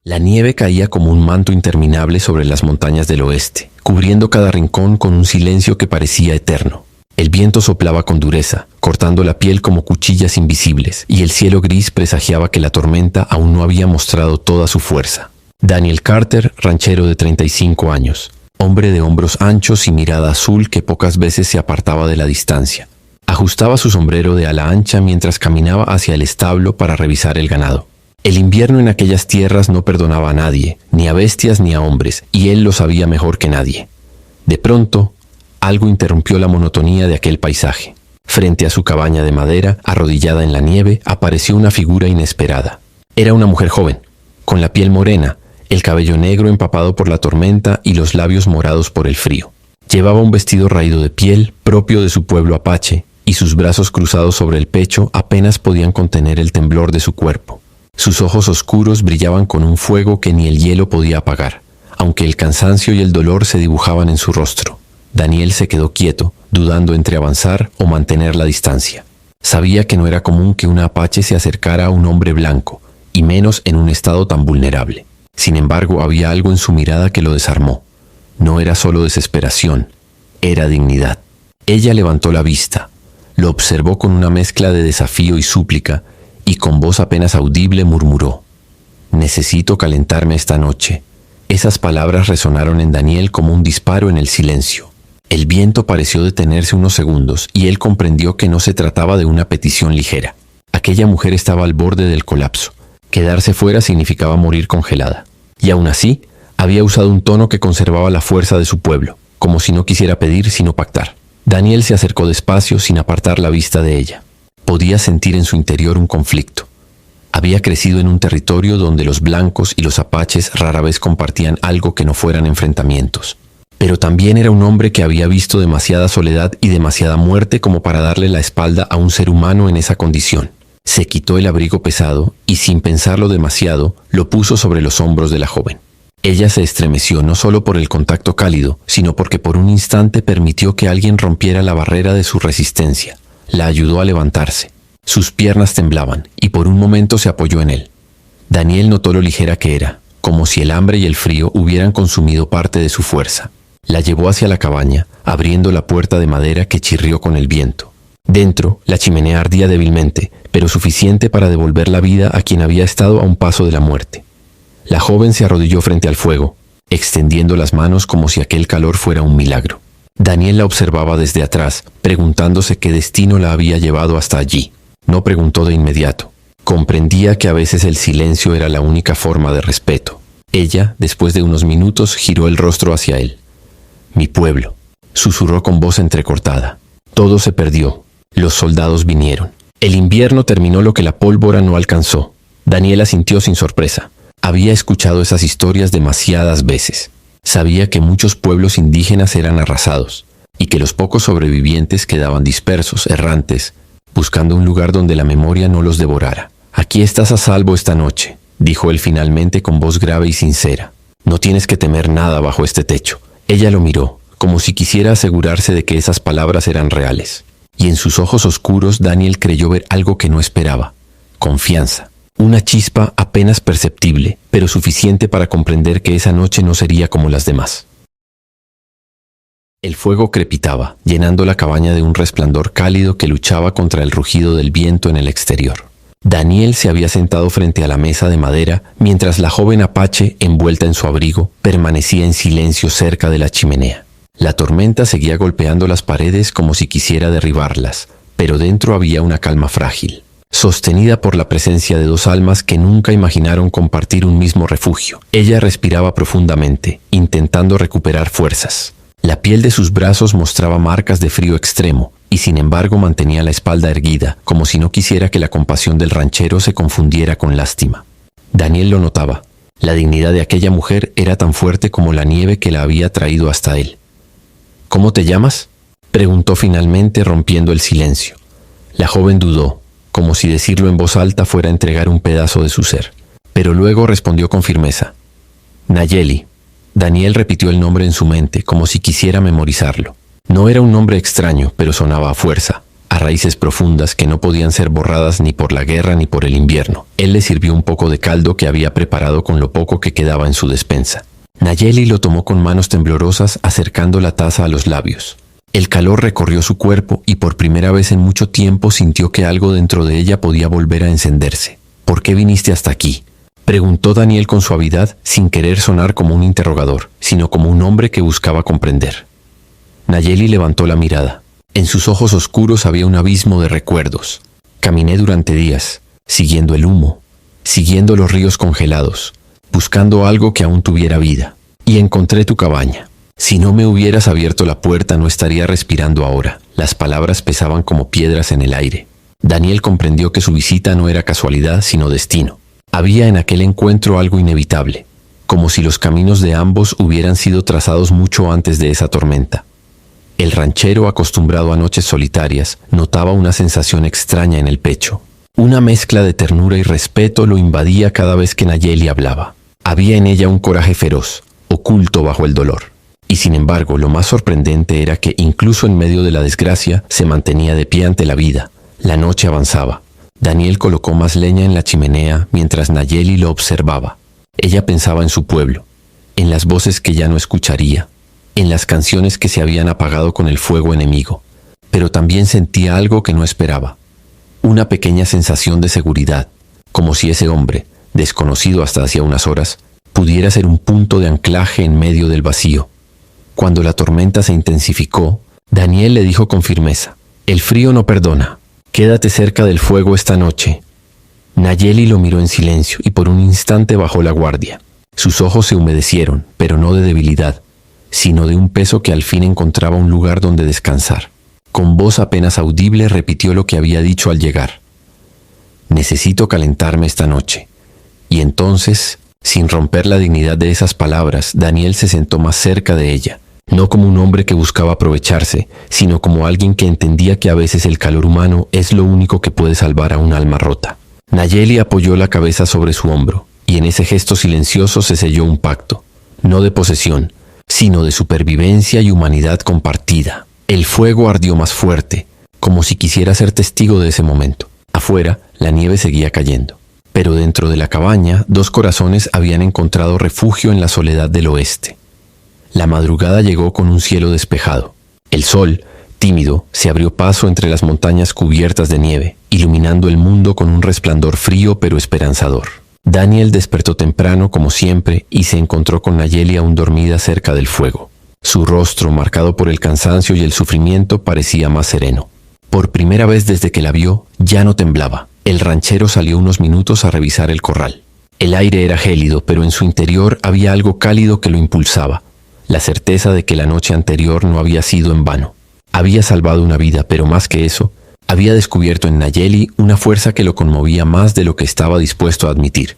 La nieve caía como un manto interminable sobre las montañas del oeste, cubriendo cada rincón con un silencio que parecía eterno. El viento soplaba con dureza, cortando la piel como cuchillas invisibles, y el cielo gris presagiaba que la tormenta aún no había mostrado toda su fuerza. Daniel Carter, ranchero de 35 años, hombre de hombros anchos y mirada azul que pocas veces se apartaba de la distancia. Ajustaba su sombrero de ala ancha mientras caminaba hacia el establo para revisar el ganado. El invierno en aquellas tierras no perdonaba a nadie, ni a bestias ni a hombres, y él lo sabía mejor que nadie. De pronto, algo interrumpió la monotonía de aquel paisaje. Frente a su cabaña de madera, arrodillada en la nieve, apareció una figura inesperada. Era una mujer joven, con la piel morena, el cabello negro empapado por la tormenta y los labios morados por el frío. Llevaba un vestido raído de piel, propio de su pueblo apache, y sus brazos cruzados sobre el pecho apenas podían contener el temblor de su cuerpo. Sus ojos oscuros brillaban con un fuego que ni el hielo podía apagar, aunque el cansancio y el dolor se dibujaban en su rostro. Daniel se quedó quieto, dudando entre avanzar o mantener la distancia. Sabía que no era común que un apache se acercara a un hombre blanco, y menos en un estado tan vulnerable. Sin embargo, había algo en su mirada que lo desarmó. No era solo desesperación, era dignidad. Ella levantó la vista, lo observó con una mezcla de desafío y súplica, y con voz apenas audible murmuró: «Necesito calentarme esta noche». Esas palabras resonaron en Daniel como un disparo en el silencio. El viento pareció detenerse unos segundos y él comprendió que no se trataba de una petición ligera. Aquella mujer estaba al borde del colapso. Quedarse fuera significaba morir congelada. Y aún así, había usado un tono que conservaba la fuerza de su pueblo, como si no quisiera pedir sino pactar. Daniel se acercó despacio sin apartar la vista de ella. Podía sentir en su interior un conflicto. Había crecido en un territorio donde los blancos y los apaches rara vez compartían algo que no fueran enfrentamientos. Pero también era un hombre que había visto demasiada soledad y demasiada muerte como para darle la espalda a un ser humano en esa condición. Se quitó el abrigo pesado y, sin pensarlo demasiado, lo puso sobre los hombros de la joven. Ella se estremeció no solo por el contacto cálido, sino porque por un instante permitió que alguien rompiera la barrera de su resistencia. La ayudó a levantarse. Sus piernas temblaban y por un momento se apoyó en él. Daniel notó lo ligera que era, como si el hambre y el frío hubieran consumido parte de su fuerza. La llevó hacia la cabaña, abriendo la puerta de madera que chirrió con el viento. Dentro, la chimenea ardía débilmente, pero suficiente para devolver la vida a quien había estado a un paso de la muerte. La joven se arrodilló frente al fuego, extendiendo las manos como si aquel calor fuera un milagro. Daniel la observaba desde atrás, preguntándose qué destino la había llevado hasta allí. No preguntó de inmediato. Comprendía que a veces el silencio era la única forma de respeto. Ella, después de unos minutos, giró el rostro hacia él. «Mi pueblo», susurró con voz entrecortada. Todo se perdió. Los soldados vinieron. El invierno terminó lo que la pólvora no alcanzó. Daniel asintió sin sorpresa. Había escuchado esas historias demasiadas veces. Sabía que muchos pueblos indígenas eran arrasados y que los pocos sobrevivientes quedaban dispersos, errantes, buscando un lugar donde la memoria no los devorara. «Aquí estás a salvo esta noche», dijo él finalmente con voz grave y sincera. «No tienes que temer nada bajo este techo». Ella lo miró, como si quisiera asegurarse de que esas palabras eran reales. Y en sus ojos oscuros Daniel creyó ver algo que no esperaba: confianza. Una chispa apenas perceptible, pero suficiente para comprender que esa noche no sería como las demás. El fuego crepitaba, llenando la cabaña de un resplandor cálido que luchaba contra el rugido del viento en el exterior. Daniel se había sentado frente a la mesa de madera, mientras la joven apache, envuelta en su abrigo, permanecía en silencio cerca de la chimenea. La tormenta seguía golpeando las paredes como si quisiera derribarlas, pero dentro había una calma frágil, sostenida por la presencia de dos almas que nunca imaginaron compartir un mismo refugio. Ella respiraba profundamente, intentando recuperar fuerzas. La piel de sus brazos mostraba marcas de frío extremo, y sin embargo mantenía la espalda erguida, como si no quisiera que la compasión del ranchero se confundiera con lástima. Daniel lo notaba. La dignidad de aquella mujer era tan fuerte como la nieve que la había traído hasta él. «¿Cómo te llamas?», preguntó finalmente, rompiendo el silencio. La joven dudó, como si decirlo en voz alta fuera entregar un pedazo de su ser. Pero luego respondió con firmeza: «Nayeli». Daniel repitió el nombre en su mente, como si quisiera memorizarlo. No era un nombre extraño, pero sonaba a fuerza, a raíces profundas que no podían ser borradas ni por la guerra ni por el invierno. Él le sirvió un poco de caldo que había preparado con lo poco que quedaba en su despensa. Nayeli lo tomó con manos temblorosas, acercando la taza a los labios. El calor recorrió su cuerpo y por primera vez en mucho tiempo sintió que algo dentro de ella podía volver a encenderse. ¿Por qué viniste hasta aquí?, preguntó Daniel con suavidad, sin querer sonar como un interrogador, sino como un hombre que buscaba comprender. Nayeli levantó la mirada. En sus ojos oscuros había un abismo de recuerdos. Caminé durante días, siguiendo el humo, siguiendo los ríos congelados, buscando algo que aún tuviera vida. Y encontré tu cabaña. Si no me hubieras abierto la puerta, no estaría respirando ahora. Las palabras pesaban como piedras en el aire. Daniel comprendió que su visita no era casualidad, sino destino. Había en aquel encuentro algo inevitable, como si los caminos de ambos hubieran sido trazados mucho antes de esa tormenta. El ranchero, acostumbrado a noches solitarias, notaba una sensación extraña en el pecho. Una mezcla de ternura y respeto lo invadía cada vez que Nayeli hablaba. Había en ella un coraje feroz, oculto bajo el dolor. Y sin embargo, lo más sorprendente era que incluso en medio de la desgracia se mantenía de pie ante la vida. La noche avanzaba. Daniel colocó más leña en la chimenea mientras Nayeli lo observaba. Ella pensaba en su pueblo, en las voces que ya no escucharía, en las canciones que se habían apagado con el fuego enemigo, pero también sentía algo que no esperaba. Una pequeña sensación de seguridad, como si ese hombre, desconocido hasta hacía unas horas, pudiera ser un punto de anclaje en medio del vacío. Cuando la tormenta se intensificó, Daniel le dijo con firmeza: «El frío no perdona. Quédate cerca del fuego esta noche». Nayeli lo miró en silencio y por un instante bajó la guardia. Sus ojos se humedecieron, pero no de debilidad, sino de un peso que al fin encontraba un lugar donde descansar. Con voz apenas audible repitió lo que había dicho al llegar: «Necesito calentarme esta noche». Y entonces, sin romper la dignidad de esas palabras, Daniel se sentó más cerca de ella. No como un hombre que buscaba aprovecharse, sino como alguien que entendía que a veces el calor humano es lo único que puede salvar a un alma rota. Nayeli apoyó la cabeza sobre su hombro, y en ese gesto silencioso se selló un pacto, no de posesión, sino de supervivencia y humanidad compartida. El fuego ardió más fuerte, como si quisiera ser testigo de ese momento. Afuera, la nieve seguía cayendo, pero dentro de la cabaña, dos corazones habían encontrado refugio en la soledad del oeste. La madrugada llegó con un cielo despejado. El sol, tímido, se abrió paso entre las montañas cubiertas de nieve, iluminando el mundo con un resplandor frío pero esperanzador. Daniel despertó temprano, como siempre, y se encontró con Nayeli aún dormida cerca del fuego. Su rostro, marcado por el cansancio y el sufrimiento, parecía más sereno. Por primera vez desde que la vio, ya no temblaba. El ranchero salió unos minutos a revisar el corral. El aire era gélido, pero en su interior había algo cálido que lo impulsaba. La certeza de que la noche anterior no había sido en vano. Había salvado una vida, pero más que eso, había descubierto en Nayeli una fuerza que lo conmovía más de lo que estaba dispuesto a admitir.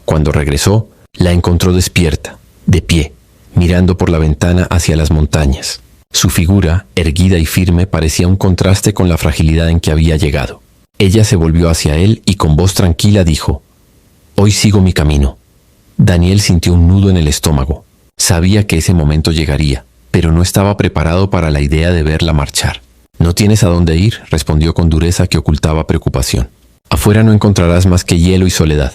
Cuando regresó, la encontró despierta, de pie, mirando por la ventana hacia las montañas. Su figura, erguida y firme, parecía un contraste con la fragilidad en que había llegado. Ella se volvió hacia él y con voz tranquila dijo: «Hoy sigo mi camino». Daniel sintió un nudo en el estómago. Sabía que ese momento llegaría, pero no estaba preparado para la idea de verla marchar. «¿No tienes a dónde ir?», respondió con dureza que ocultaba preocupación. «Afuera no encontrarás más que hielo y soledad».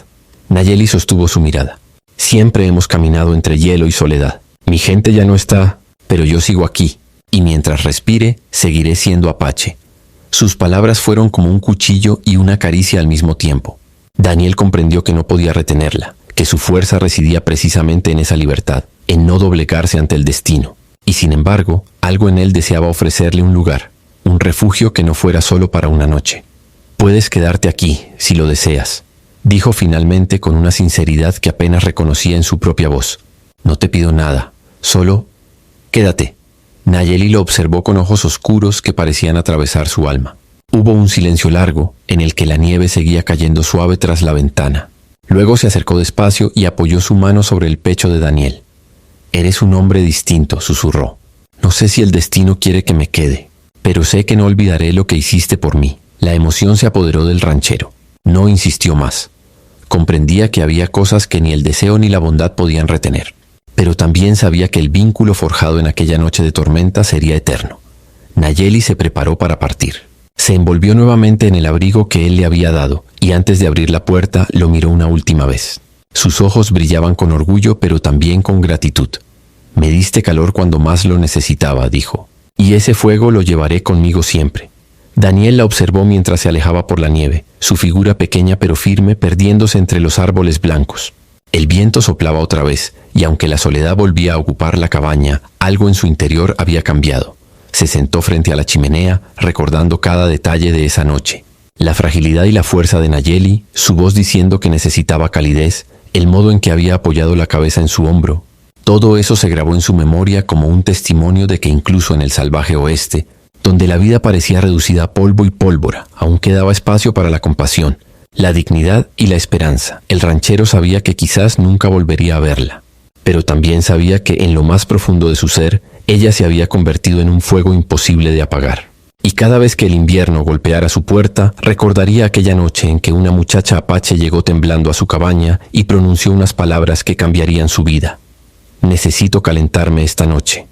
Nayeli sostuvo su mirada. «Siempre hemos caminado entre hielo y soledad. Mi gente ya no está, pero yo sigo aquí, y mientras respire, seguiré siendo apache». Sus palabras fueron como un cuchillo y una caricia al mismo tiempo. Daniel comprendió que no podía retenerla, que su fuerza residía precisamente en esa libertad, en no doblegarse ante el destino. Y sin embargo, algo en él deseaba ofrecerle un lugar, un refugio que no fuera solo para una noche. «Puedes quedarte aquí, si lo deseas», dijo finalmente con una sinceridad que apenas reconocía en su propia voz. «No te pido nada, solo quédate». Nayeli lo observó con ojos oscuros que parecían atravesar su alma. Hubo un silencio largo, en el que la nieve seguía cayendo suave tras la ventana. Luego se acercó despacio y apoyó su mano sobre el pecho de Daniel. «Eres un hombre distinto», susurró. «No sé si el destino quiere que me quede, pero sé que no olvidaré lo que hiciste por mí». La emoción se apoderó del ranchero. No insistió más. Comprendía que había cosas que ni el deseo ni la bondad podían retener. Pero también sabía que el vínculo forjado en aquella noche de tormenta sería eterno. Nayeli se preparó para partir. Se envolvió nuevamente en el abrigo que él le había dado, y antes de abrir la puerta lo miró una última vez. Sus ojos brillaban con orgullo, pero también con gratitud. «Me diste calor cuando más lo necesitaba», dijo, «y ese fuego lo llevaré conmigo siempre». Daniel la observó mientras se alejaba por la nieve, su figura pequeña pero firme perdiéndose entre los árboles blancos. El viento soplaba otra vez, y aunque la soledad volvía a ocupar la cabaña, algo en su interior había cambiado. Se sentó frente a la chimenea, recordando cada detalle de esa noche. La fragilidad y la fuerza de Nayeli, su voz diciendo que necesitaba calidez, el modo en que había apoyado la cabeza en su hombro. Todo eso se grabó en su memoria como un testimonio de que incluso en el salvaje oeste, donde la vida parecía reducida a polvo y pólvora, aún quedaba espacio para la compasión, la dignidad y la esperanza. El ranchero sabía que quizás nunca volvería a verla, pero también sabía que en lo más profundo de su ser, ella se había convertido en un fuego imposible de apagar. Y cada vez que el invierno golpeara su puerta, recordaría aquella noche en que una muchacha apache llegó temblando a su cabaña y pronunció unas palabras que cambiarían su vida. «Necesito calentarme esta noche».